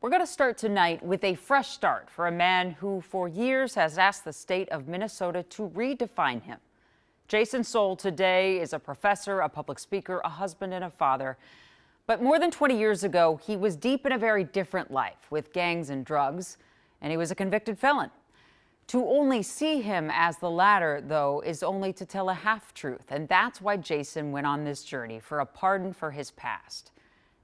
We're going to start tonight with a fresh start for a man who for years has asked the state of Minnesota to redefine him. Jason Soule today is a professor, a public speaker, a husband, and a father. But more than 20 years ago, he was deep in a very different life with gangs and drugs, and he was a convicted felon. To only see him as the latter, though, is only to tell a half-truth, and that's why Jason went on this journey for a pardon for his past.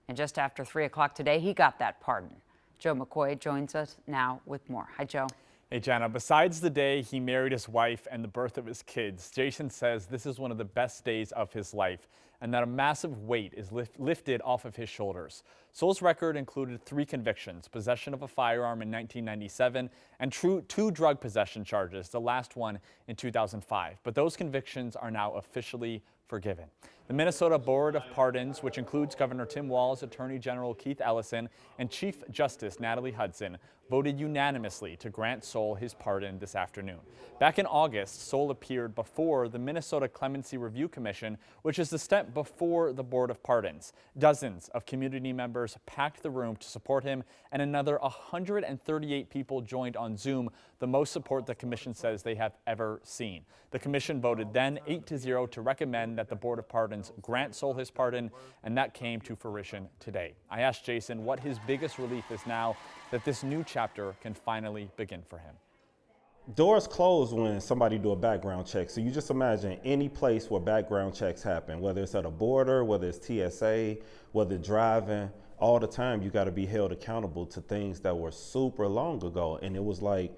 And just after 3 o'clock today, he got that pardon. Joe McCoy joins us now with more. Hi, Joe. Hey, Jenna. Besides the day he married his wife and the birth of his kids, Jason says this is one of the best days of his life and that a massive weight is lifted off of his shoulders. Soule's record included 3 convictions, possession of a firearm in 1997 and 2 drug possession charges, the last one in 2005. But those convictions are now officially forgiven. The Minnesota Board of Pardons, which includes Governor Tim Walz, Attorney General Keith Ellison, and Chief Justice Natalie Hudson, voted unanimously to grant Soule his pardon this afternoon. Back in August, Soule appeared before the Minnesota Clemency Review Commission, which is the step before the Board of Pardons. Dozens of community members packed the room to support him, and another 138 people joined on Zoom, the most support the commission says they have ever seen. The commission voted then 8-0 to recommend that the Board of Pardons grant Soule his pardon, and that came to fruition today. I asked Jason what his biggest relief is now that this new chapter can finally begin for him. Doors close when somebody do a background check. So you just imagine any place where background checks happen, whether it's at a border, whether it's TSA, whether driving, all the time you got to be held accountable to things that were super long ago. And it was like,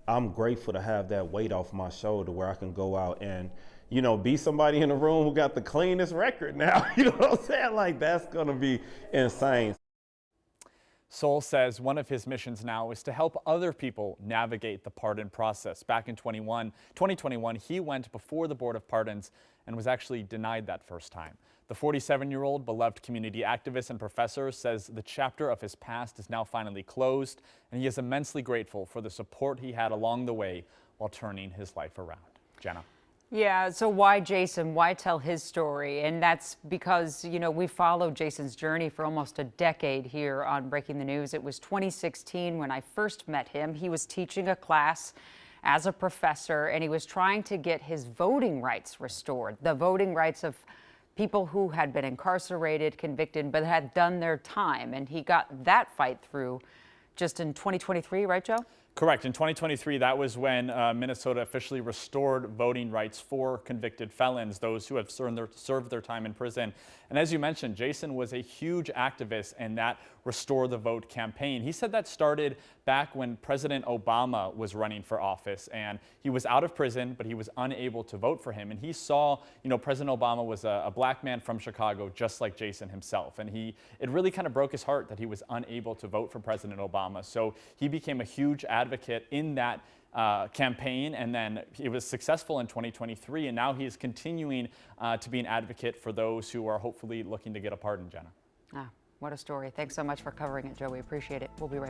I'm grateful to have that weight off my shoulder where I can go out and, you know, be somebody in the room who got the cleanest record now. You know what I'm saying? Like, that's going to be insane. Soule says one of his missions now is to help other people navigate the pardon process. Back in 2021, he went before the Board of Pardons and was actually denied that first time. The 47-year-old beloved community activist and professor says the chapter of his past is now finally closed, and he is immensely grateful for the support he had along the way while turning his life around. Jenna. Yeah, so why Jason? Why tell his story? And that's because, you know, we followed Jason's journey for almost a decade here on Breaking the News. It was 2016 when I first met him. He was teaching a class as a professor, and he was trying to get his voting rights restored, the voting rights of people who had been incarcerated, convicted, but had done their time. And he got that fight through just in 2023, right, Joe? Correct. In 2023, that was when Minnesota officially restored voting rights for convicted felons, those who have served their time in prison. And as you mentioned, Jason was a huge activist in that Restore the Vote campaign. He said that started back when President Obama was running for office, and he was out of prison, but he was unable to vote for him. And he saw, you know, President Obama was a black man from Chicago, just like Jason himself. And it really kind of broke his heart that he was unable to vote for President Obama. So he became a huge advocate in that campaign, and then he was successful in 2023, and now he is continuing to be an advocate for those who are hopefully looking to get a pardon, Jenna. Ah, what a story. Thanks so much for covering it, Joe. We appreciate it. We'll be right back.